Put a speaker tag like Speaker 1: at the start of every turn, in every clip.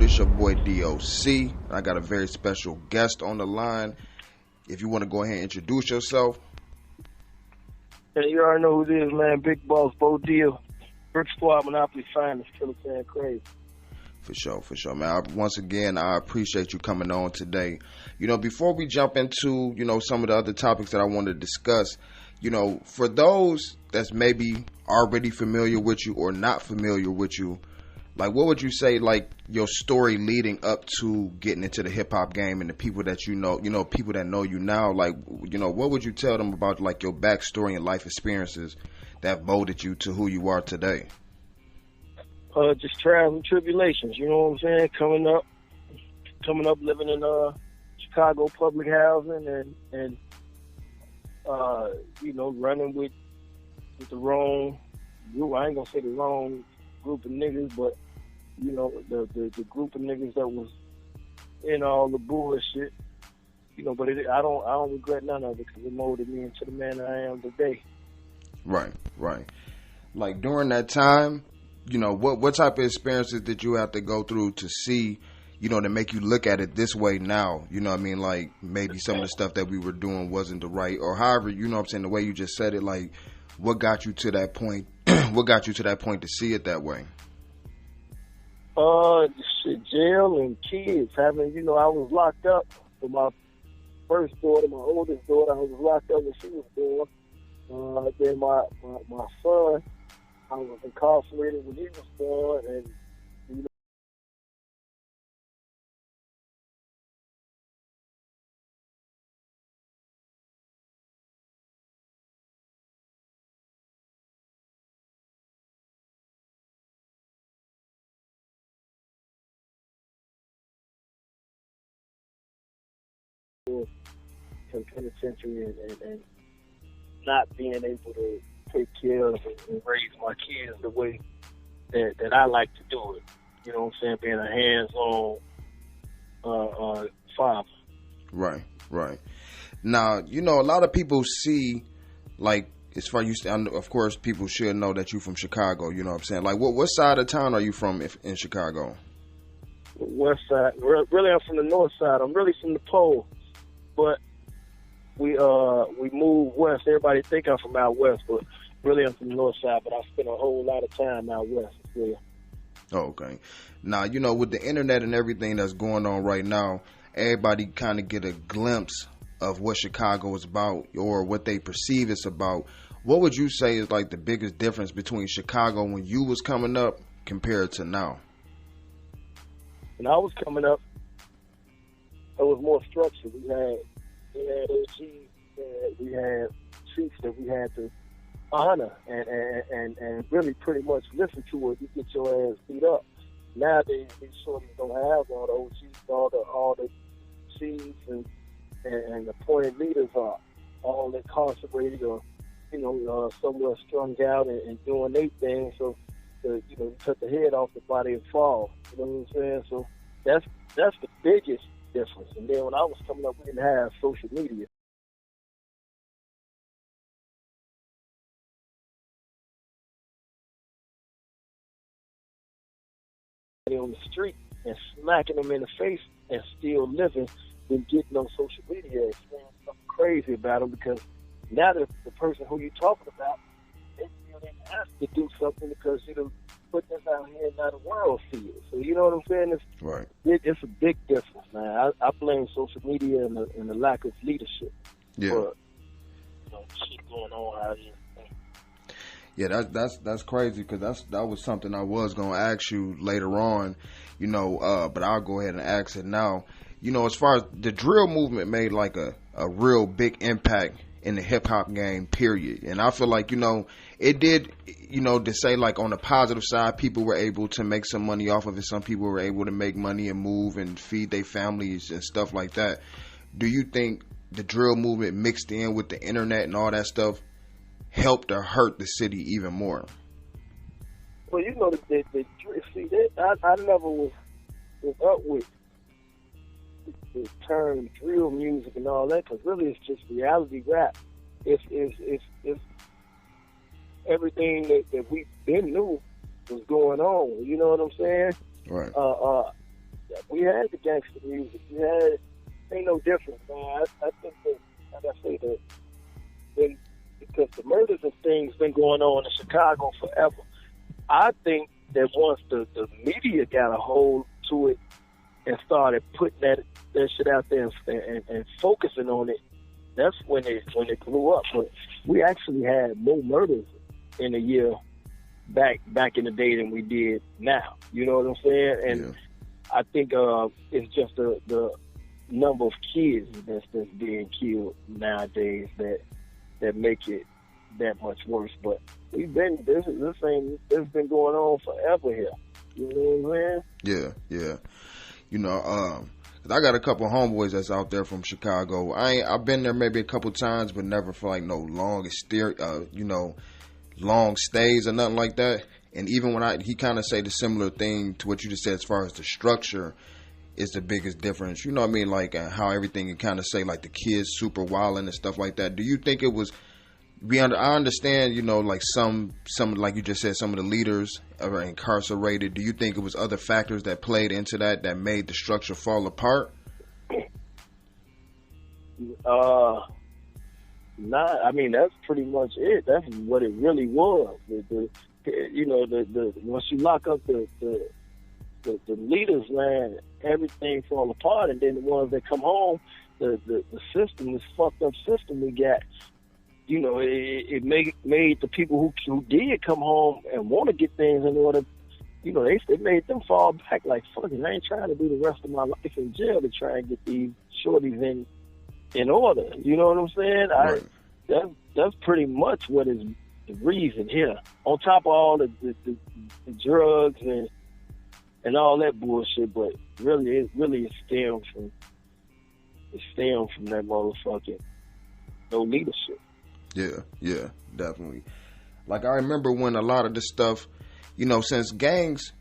Speaker 1: It's your boy DOC. I got a very special guest on the line. If you want to go ahead and introduce yourself.
Speaker 2: Hey, you already know who it is, man. Big Boss, Bo Deal, Brick Squad, Monopoly Finest, Killer Fan Crazy.
Speaker 1: For sure, man. Once again, I appreciate you coming on today. Before we jump into, some of the other topics that I want to discuss, for those that's maybe already familiar with you or not familiar with you, like, what would you say, like, your story leading up to getting into the hip hop game and the people that people that know you now, like, what would you tell them about, like, your backstory and life experiences that molded you to who you are today?
Speaker 2: Just trials and tribulations, you know what I'm saying? Coming up, living in Chicago public housing and running with the wrong group. I ain't gonna say the wrong group of niggas, but the group of niggas that was in all the bullshit. But I don't regret none of it because it molded me into the man I am today. Right.
Speaker 1: Like, during that time, what type of experiences did you have to go through to see, to make you look at it this way now? You know what I mean? Like, maybe some of the stuff that we were doing wasn't the right, or however, the way you just said it, like, what got you to that point? What got you to that point to see it that way?
Speaker 2: Jail and kids. I was locked up for my first daughter, my oldest daughter. I was locked up when she was born. Then my son, I was incarcerated when he was born, and penitentiary and not being able to take care of and raise my kids the way that I like to do it. You know what I'm saying? Being a hands-on father.
Speaker 1: Right. Now, a lot of people see, like, as far as of course, people should know that you're from Chicago. You know what I'm saying? Like, what side of town are you from in Chicago?
Speaker 2: West side. Really, I'm from the north side. I'm really from the pole, but we moved west. Everybody think I'm from out west, but really I'm from the north side. But I spent a whole lot of time out west. Yeah.
Speaker 1: Oh, okay. Now, with the internet and everything that's going on right now, everybody kind of get a glimpse of what Chicago is about or what they perceive it's about. What would you say is, like, the biggest difference between Chicago when you was coming up compared to now?
Speaker 2: When I was coming up, there was more structure. We had OGs, we had chiefs that we had to honor and really pretty much listen to, or you get your ass beat up. Nowadays, these shorties don't have all the OGs, all the chiefs and appointed leaders are all incarcerated or somewhere strung out and doing their thing. So you cut the head off the body and fall. You know what I'm saying? So that's the biggest difference. And then when I was coming up, we didn't have social media. On the street and smacking them in the face and still living than getting on social media and saying something crazy about them, because now the person who you're talking about, they feel they have to do something because you done put this out here and now the world see it. So you know what I'm saying? It's a big difference, man. I blame social media and the lack of leadership for shit going on out here.
Speaker 1: Yeah, that's crazy, because that was something I was gonna ask you later on, but I'll go ahead and ask it now. As far as the drill movement made like a real big impact in the hip hop game, period. And I feel like, it did, to say, like, on the positive side, people were able to make some money off of it. Some people were able to make money and move and feed their families and stuff like that. Do you think the drill movement mixed in with the internet and all that stuff helped or hurt the city even more?
Speaker 2: Well, I never was up with the term drill music and all that, because really it's just reality rap. It's everything that we've been knew was going on. You know what I'm saying?
Speaker 1: Right.
Speaker 2: we had the gangster music. We had, ain't no difference, man. I think that, like I say, that because the murders and things been going on in Chicago forever. I think that once the media got a hold to it and started putting that shit out there and focusing on it, that's when it blew up. But we actually had more murders in a year back in the day than we did now. You know what I'm saying? And
Speaker 1: Yeah.
Speaker 2: I think it's just the number of kids that's being killed nowadays that make it that much worse. But we've been this has been going on forever here. You know what I'm saying?
Speaker 1: Yeah. You know, 'cause I got a couple homeboys that's out there from Chicago. I've been there maybe a couple times, but never for like no long long stays or nothing like that. And even when he kind of say the similar thing to what you just said as far as the structure is the biggest difference. You know what I mean? Like how everything can kind of say like the kids super wilding and stuff like that. Do you think it was? I understand, you know, like some like you just said, some of the leaders are incarcerated. Do you think it was other factors that played into that made the structure fall apart?
Speaker 2: Not. I mean, that's pretty much it. That's what it really was. Once you lock up the leaders, man, everything fall apart, and then the ones that come home, the system, this fucked up system we got. You know, it made the people who did come home and want to get things in order, you know, they made them fall back like, fuck it, I ain't trying to do the rest of my life in jail to try and get these shorties in order. You know what I'm saying?
Speaker 1: Right.
Speaker 2: That's pretty much what is the reason here. On top of all the drugs and all that bullshit, but it stems from that motherfucking no leadership.
Speaker 1: Yeah, definitely. Like I remember when a lot of this stuff, you know, since gangs,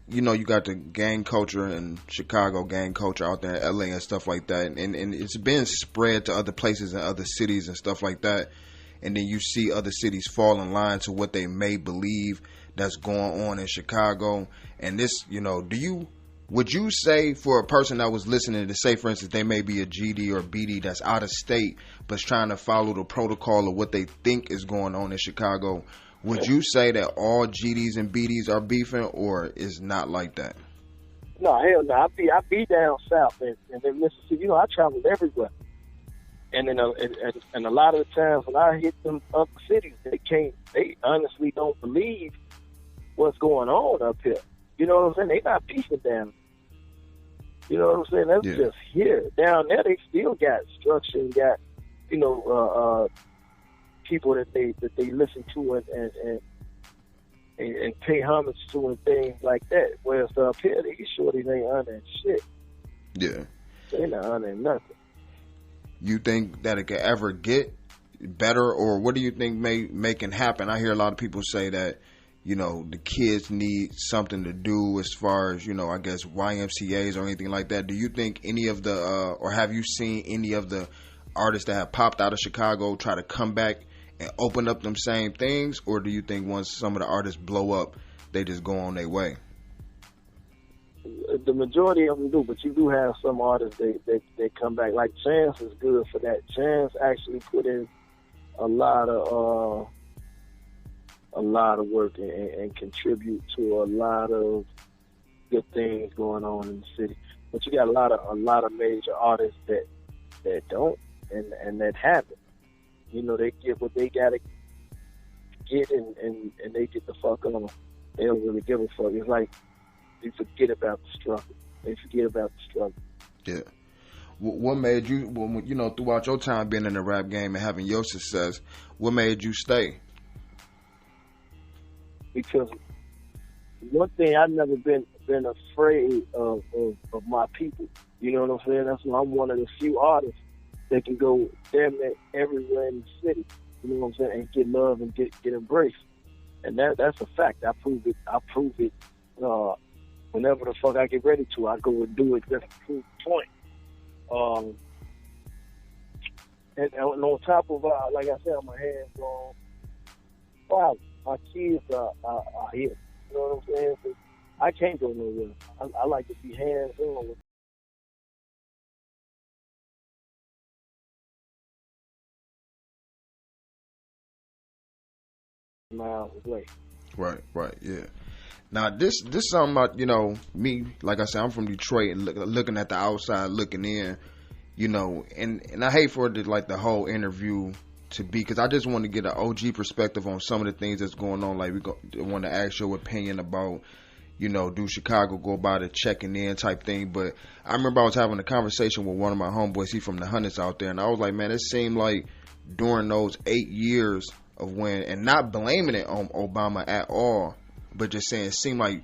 Speaker 1: you know, you got the gang culture in Chicago, gang culture out there in LA and stuff like that, and it's been spread to other places and other cities and stuff like that. And then you see other cities fall in line to what they may believe that's going on in Chicago. And this, you know, would you say for a person that was listening to say, for instance, they may be a GD or BD that's out of state but's trying to follow the protocol of what they think is going on in Chicago, would you say that all GDs and BDs are beefing, or is not like that?
Speaker 2: No, hell no. I be down south and in Mississippi. You know, I traveled everywhere. And then and a lot of the times when I hit them other cities, they honestly don't believe what's going on up here. You know what I'm saying? They not beefing down. You know what I'm saying? That's just here. Down there, they still got structure and got, you know, people that they listen to and pay homage to and things like that. Whereas up here, these shorties ain't honoring shit.
Speaker 1: Yeah.
Speaker 2: They not honoring nothing.
Speaker 1: You think that it could ever get better, or what do you think may make it happen? I hear a lot of people say that, you know, the kids need something to do as far as, you know, I guess YMCAs or anything like that. Do you think any of the, or have you seen any of the artists that have popped out of Chicago try to come back and open up them same things? Or do you think once some of the artists blow up, they just go on their way?
Speaker 2: The majority of them do, but you do have some artists they come back. Like Chance is good for that. Chance actually put in a lot of work and contribute to a lot of good things going on in the city. But you got a lot of major artists that don't and that happen. You know, they get what they gotta get and they get the fuck on. They don't really give a fuck. It's like they forget about the struggle.
Speaker 1: Yeah. What made you, you know, throughout your time being in the rap game and having your success, what made you stay?
Speaker 2: Because one thing, I've never been afraid of my people. You know what I'm saying? That's why I'm one of the few artists that can go damn near everywhere in the city. You know what I'm saying? And get love and get embraced. And that's a fact. I prove it. Whenever the fuck I get ready to, I go and do it just to prove the point. And on top of, like I said, my hands on. Wow, my kids are here. You know what I'm saying? I can't go nowhere. I like to be hands on with miles away.
Speaker 1: Right, yeah. Now this something about, you know, me, like I said, I'm from Detroit, and looking at the outside, looking in, you know, and I hate for it to, like, the whole interview to be, because I just want to get an OG perspective on some of the things that's going on. Like, want to ask your opinion about, you know, do Chicago go about it checking in type thing. But I remember I was having a conversation with one of my homeboys, he from the Hundreds out there, and I was like, man, it seemed like during those 8 years of when, and not blaming it on Obama at all, but just saying it seemed like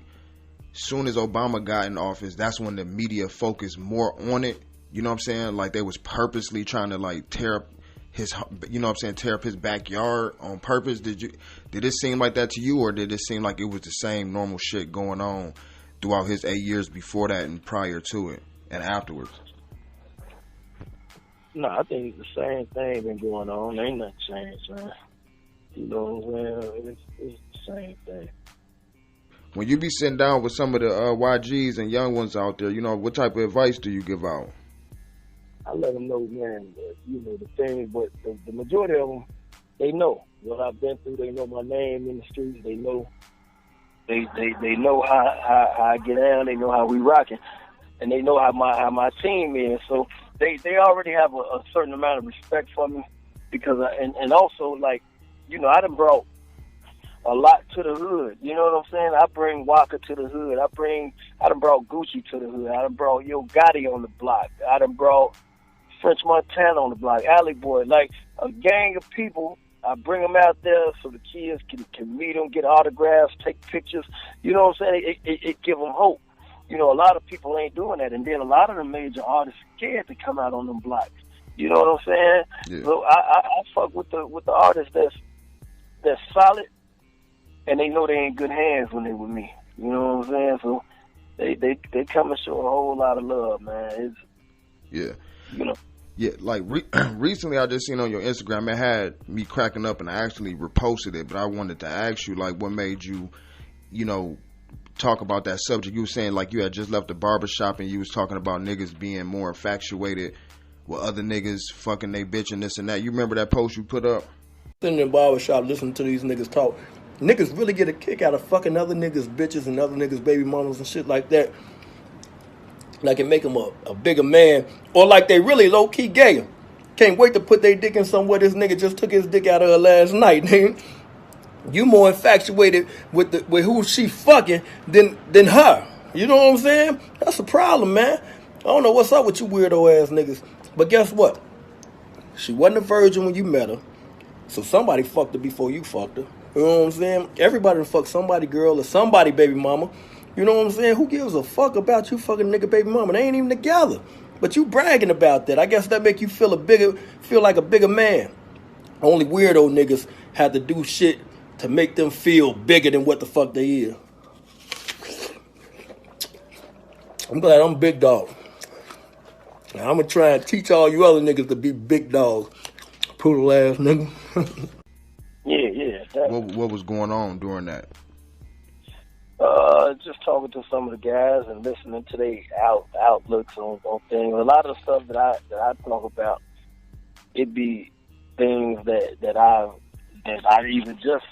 Speaker 1: soon as Obama got in office, that's when the media focused more on it. You know what I'm saying? Like, they was purposely trying to, like, tear up his, you know what I'm saying, tear up his backyard on purpose. Did it seem like that to you, or did it seem like it was the same normal shit going on throughout his 8 years before that and prior to it and afterwards?
Speaker 2: No, I think the same thing been going on. Ain't nothing changed, man. You know what I'm saying? It's the same thing.
Speaker 1: When you be sitting down with some of the YGs and young ones out there, you know, what type of advice do you give out?
Speaker 2: I let them know, man, you know, the things, but the majority of them, they know what I've been through. They know my name in the streets. They know they know how I get down. They know how we rocking, and they know how my team is. So they already have a certain amount of respect for me, because and also, like, you know, I done brought a lot to the hood. You know what I'm saying? I bring Waka to the hood. I done brought Gucci to the hood. I done brought Yo Gotti on the block. I done brought French Montana on the block, Alley Boy, like a gang of people. I bring them out there so the kids can meet them, get autographs, take pictures. You know what I'm saying? It give them hope. You know, a lot of people ain't doing that, and then a lot of the major artists are scared to come out on them blocks. You know what I'm saying?
Speaker 1: Yeah.
Speaker 2: So I fuck with the artists that's solid, and they know they in good hands when they with me. You know what I'm saying? So they come and show a whole lot of love, man.
Speaker 1: Yeah.
Speaker 2: You know.
Speaker 1: Yeah, like recently I just seen on your Instagram, it had me cracking up, and I actually reposted it, but I wanted to ask you, like, what made you, you know, talk about that subject? You were saying, like, you had just left the barbershop and you was talking about niggas being more infatuated with other niggas fucking they bitch and this and that. You remember that post you put up?
Speaker 3: Sitting in the barbershop listening to these niggas talk. Niggas really get a kick out of fucking other niggas' bitches and other niggas' baby mamas and shit like that. Like it make them a bigger man. Or like they really low-key gay. Can't wait to put their dick in somewhere this nigga just took his dick out of her last night, nigga. You more infatuated with who she fucking than her. You know what I'm saying? That's a problem, man. I don't know what's up with you weirdo ass niggas. But guess what? She wasn't a virgin when you met her. So somebody fucked her before you fucked her. You know what I'm saying? Everybody done fucked somebody girl or somebody baby mama. You know what I'm saying? Who gives a fuck about you fucking nigga baby mama? They ain't even together. But you bragging about that. I guess that make you feel like a bigger man. Only weirdo niggas have to do shit to make them feel bigger than what the fuck they is. I'm glad I'm big dog. Now I'm gonna try and teach all you other niggas to be big dogs. Poodle ass nigga.
Speaker 2: Yeah.
Speaker 1: What was going on during that?
Speaker 2: Just talking to some of the guys and listening to their outlooks on things. A lot of the stuff that I talk about, it be things that I even just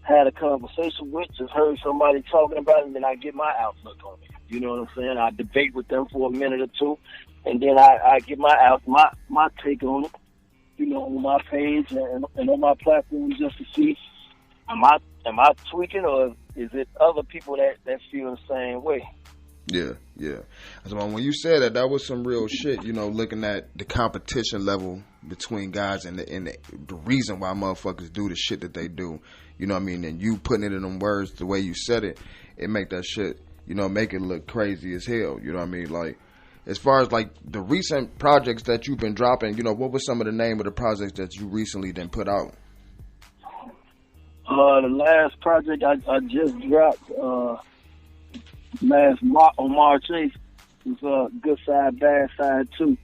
Speaker 2: had a conversation with, just heard somebody talking about it, and then I get my outlook on it. You know what I'm saying? I debate with them for a minute or two, and then I get my take on it. You know, on my page and on my platform, just to see am I tweaking, or is it other people that feel the same way?
Speaker 1: Yeah. So when you said that was some real shit. You know, looking at the competition level between guys and the reason why motherfuckers do the shit that they do. You know what I mean? And you putting it in them words the way you said it, it make that shit, you know, make it look crazy as hell. You know what I mean? Like, as far as like the recent projects that you've been dropping, you know, what was some of the name of the projects that you recently then put out?
Speaker 2: The last project I just dropped on March 8th was Good Side, Bad Side 2.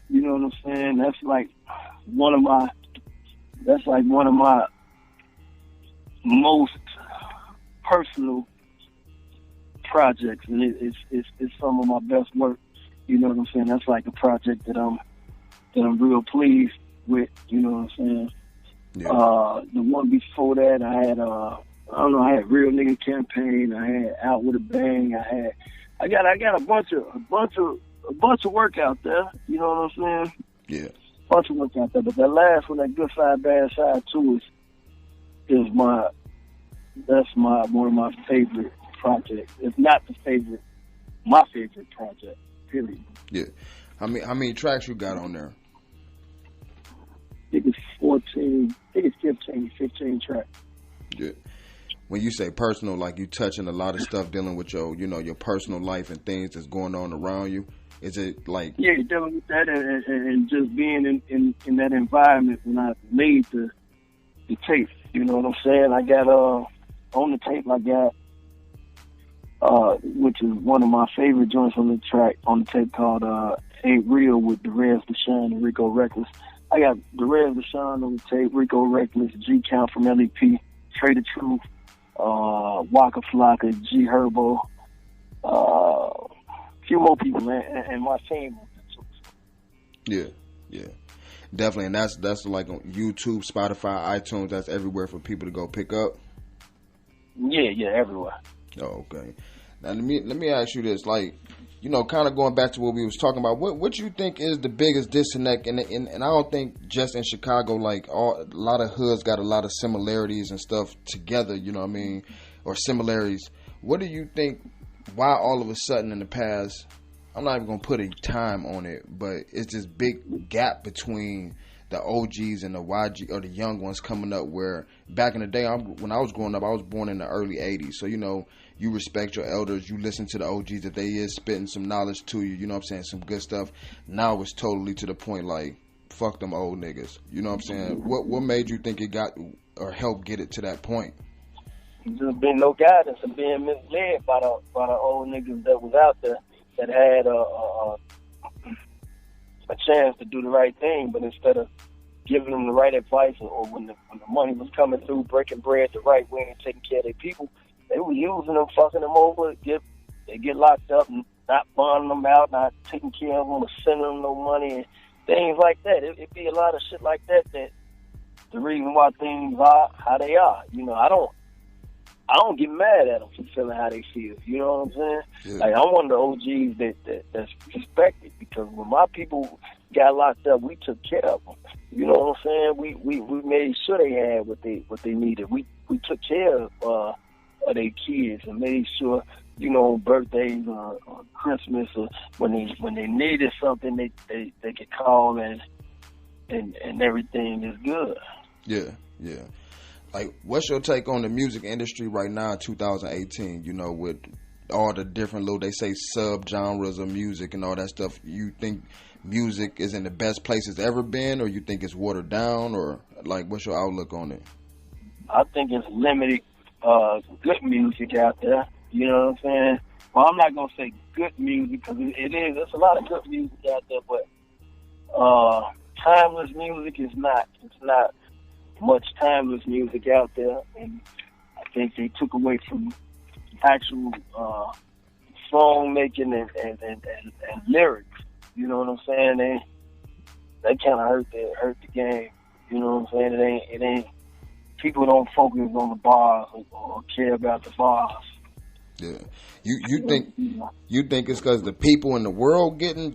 Speaker 2: You know what I'm saying? That's like one of my most personal projects, and it's some of my best work. You know what I'm saying? That's like a project that I'm real pleased with. You know what I'm saying?
Speaker 1: Yeah.
Speaker 2: The one before that, I had I had Real Nigga Campaign. I had Out with a Bang. I got a bunch of work out there. You know what I'm saying?
Speaker 1: Yeah.
Speaker 2: Bunch of work out there. But that last one, that Good Side Bad Side 2 is one of my favorite projects. If not my favorite project. Period.
Speaker 1: Yeah. How many tracks you got on there?
Speaker 2: I think it's 14. I think it's 15 tracks.
Speaker 1: Yeah. When you say personal, like you touching a lot of stuff dealing with your personal life and things that's going on around you. Is it like?
Speaker 2: Yeah, dealing with that and just being in that environment when I made the tape. You know what I'm saying? I got on the tape. I got which is one of my favorite joints on the tape called "Ain't Real" with Derez Deshawn and Rico Reckless. I got Derez Deshawn on the tape, Rico Reckless, G Count from LEP, Trader Truth, Waka Flocka, G Herbo, a few more people, and my team.
Speaker 1: Yeah, definitely, and that's like on YouTube, Spotify, iTunes. That's everywhere for people to go pick up.
Speaker 2: Yeah, everywhere.
Speaker 1: Oh, okay. Now let me ask you this, like, kind of going back to what we was talking about. What you think is the biggest disconnect? And I don't think just in Chicago, like a lot of hoods got a lot of similarities and stuff together. You know what I mean, or similarities. What do you think? Why all of a sudden in the past? I'm not even gonna put a time on it, but it's this big gap between the OGs and the YG or the young ones coming up. Where back in the day, when I was growing up, I was born in the early '80s, so you respect your elders, you listen to the OGs that they is spitting some knowledge to you. You know what I'm saying? Some good stuff. Now it's totally to the point like fuck them old niggas. You know what I'm saying? What made you think it got or helped get it to that point?
Speaker 2: There's been no guidance and being misled by the old niggas that was out there that had a chance to do the right thing, but instead of giving them the right advice or when the money was coming through, breaking bread the right way and taking care of their people, they were using them, fucking them over. They get locked up and not bonding them out, not taking care of them, or sending them no money and things like that. It be a lot of shit like that the reason why things are how they are. I don't get mad at them for feeling how they feel. You know what I'm saying?
Speaker 1: Yeah.
Speaker 2: Like, I'm one of the OGs that's respected because when my people got locked up, we took care of them. You know what I'm saying? We made sure they had what they needed. We took care of their kids and made sure, birthdays or Christmas or when they needed something, they could call and everything is good.
Speaker 1: Yeah. Like, what's your take on the music industry right now in 2018, with all the different they say sub-genres of music and all that stuff? You think music is in the best place it's ever been, or you think it's watered down, or, like, what's your outlook on it?
Speaker 2: I think it's limited good music out there. You know what I'm saying? Well, I'm not going to say good music because it is. There's a lot of good music out there, but timeless music is not. It's not much timeless music out there, and I think they took away from actual song making and lyrics. You know what I'm saying? They kind of hurt the game. You know what I'm saying? It ain't. People don't focus on the bars or care about the bars.
Speaker 1: Yeah, you think it's because the people in the world getting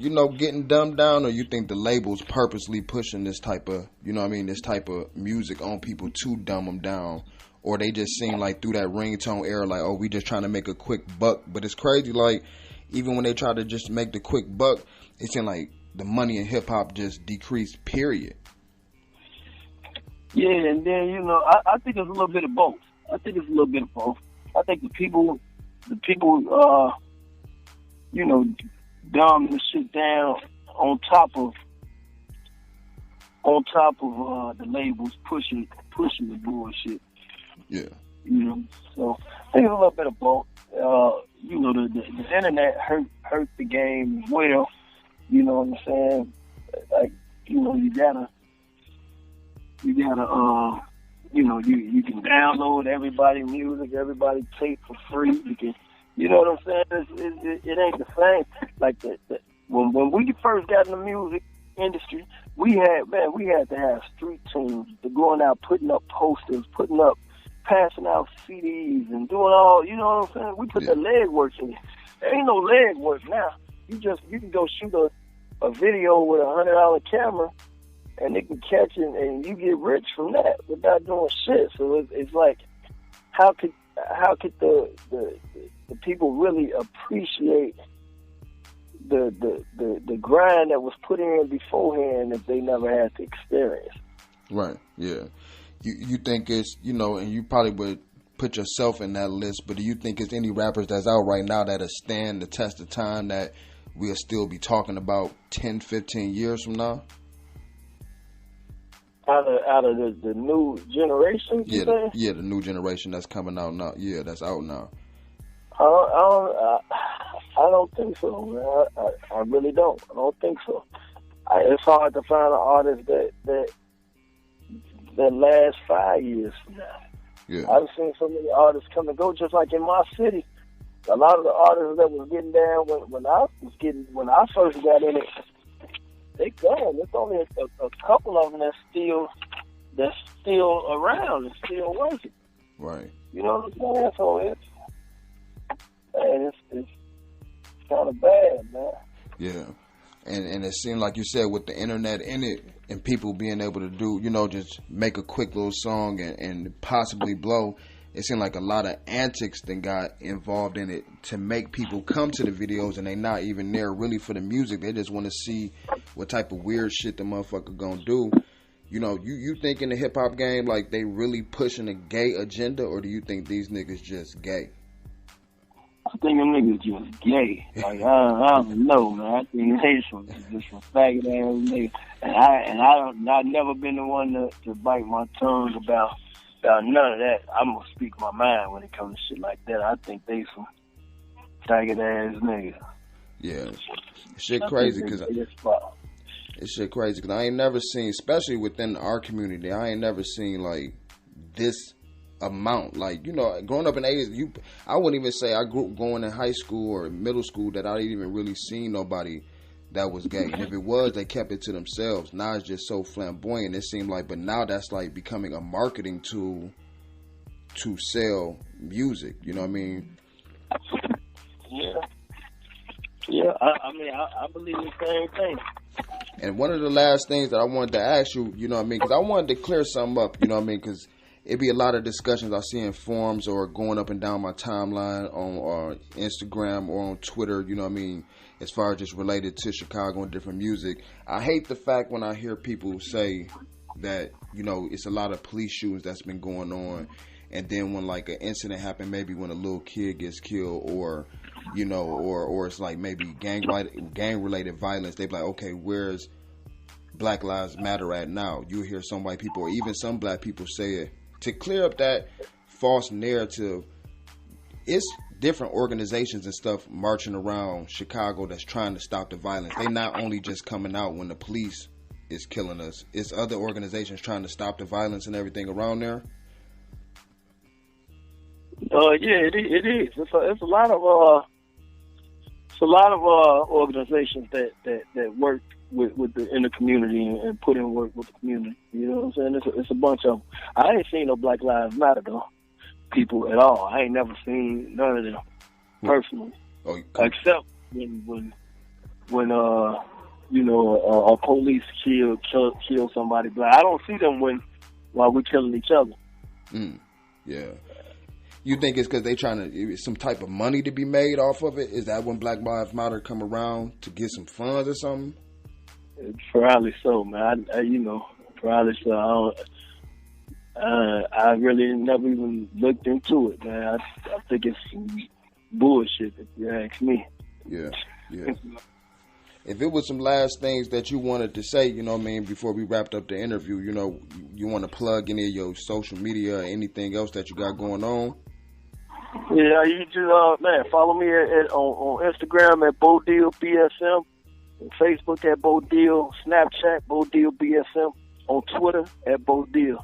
Speaker 1: dumbed down, or you think the labels purposely pushing this type of this type of music on people to dumb them down, or they just seem like through that ringtone era, like, oh, we just trying to make a quick buck. But it's crazy, like, even when they try to just make the quick buck, it seems like the money in hip hop just decreased. Period.
Speaker 2: Yeah, and then I think it's a little bit of both. I think I think the people, dumb the shit down on top of the labels pushing the bullshit.
Speaker 1: Yeah.
Speaker 2: So I think it's a little bit of both. The internet hurt the game as well. You know what I'm saying? Like, you gotta you can download everybody's music, everybody's tape for free. You can, you know what I'm saying? It ain't the same. Like when we first got in the music industry, we had to have street tunes to going out, putting up posters, passing out CDs and doing all, you know what I'm saying? We put the leg work in it. There ain't no leg work now. You can go shoot a video with $100 camera and they can catch it and you get rich from that without doing shit. So it's like, how could the people really appreciate the grind that was put in beforehand if they never had the experience?
Speaker 1: Right. Yeah. You think it's, you know, and you probably would put yourself in that list, but do you think it's any rappers that's out right now that'll stand the test of time that we'll still be talking about 10, 15 years from now?
Speaker 2: Out of the new generation?
Speaker 1: The new generation that's coming out now. Yeah, that's out now.
Speaker 2: I don't think so, man. I really don't. I don't think so. It's hard to find an artist that lasts 5 years from now.
Speaker 1: Yeah.
Speaker 2: I've seen so many artists come and go, just like in my city. A lot of the artists that was getting down when I first got in it, they gone. There's only a couple of them that's still around and still working.
Speaker 1: Right.
Speaker 2: You know what I'm saying? So it's kind of bad, man.
Speaker 1: Yeah. And it seemed like you said with the internet in it and people being able to do, you know, just make a quick little song and possibly blow, it seemed like a lot of antics then got involved in it to make people come to the videos and they not even there really for the music. They just want to see what type of weird shit the motherfucker gonna do. You know, you think in the hip hop game like they really pushing a gay agenda, or do you think these niggas just gay?
Speaker 2: I think them niggas just gay. Like I don't know, man. I think they just some faggot ass niggas. And I've never been the one to bite my tongue about none of that. I'm gonna speak my mind when it comes to shit like that. I think they some faggot ass niggas.
Speaker 1: Yeah, shit crazy because I ain't never seen, especially within our community, I ain't never seen like this amount. Like, you know, growing up in the 80s, I wouldn't even say I grew up going in high school or middle school that I didn't even really see nobody that was gay. And if it was, they kept it to themselves. Now it's just so flamboyant, it seemed like. But now that's like becoming a marketing tool to sell music. You know what I mean?
Speaker 2: Yeah. I mean, I believe the same thing.
Speaker 1: And one of the last things that I wanted to ask you, you know what I mean, because I wanted to clear something up, you know what I mean, because it'd be a lot of discussions I see in forums or going up and down my timeline on Instagram or on Twitter, you know what I mean, as far as just related to Chicago and different music. I hate the fact when I hear people say that, you know, it's a lot of police shootings that's been going on, and then when like an incident happened, maybe when a little kid gets killed, or you know, or it's like maybe gang-related violence, they be like, okay, where's Black Lives Matter at now? You hear some white people or even some black people say it. To clear up that false narrative, it's different organizations and stuff marching around Chicago that's trying to stop the violence. They not only just coming out when the police is killing us, it's other organizations trying to stop the violence and everything around there.
Speaker 2: Yeah, it is. It's a lot of organizations that work in the community and put in work with the community. You know what I'm saying? It's a bunch of them. I ain't seen no Black Lives Matter though people at all. I ain't never seen none of them personally, except when you know a police kill somebody black. I don't see them while we're killing each other.
Speaker 1: Yeah. You think it's because they trying to some type of money to be made off of it? Is that when Black Lives Matter come around to get some funds or something?
Speaker 2: Probably so, man. Probably so. I really never even looked into it, man. I think it's some bullshit, if you ask me.
Speaker 1: Yeah. If it was some last things that you wanted to say, you know what I mean, before we wrapped up the interview, you know, you want to plug any of your social media or anything else that you got going on?
Speaker 2: Yeah, you just, follow me on Instagram at BoDealBSM, on Facebook at BoDeal, Snapchat, BoDealBSM, on Twitter at BoDeal.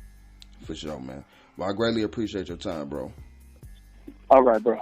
Speaker 1: For sure, man. Well, I greatly appreciate your time, bro.
Speaker 2: All right, bro.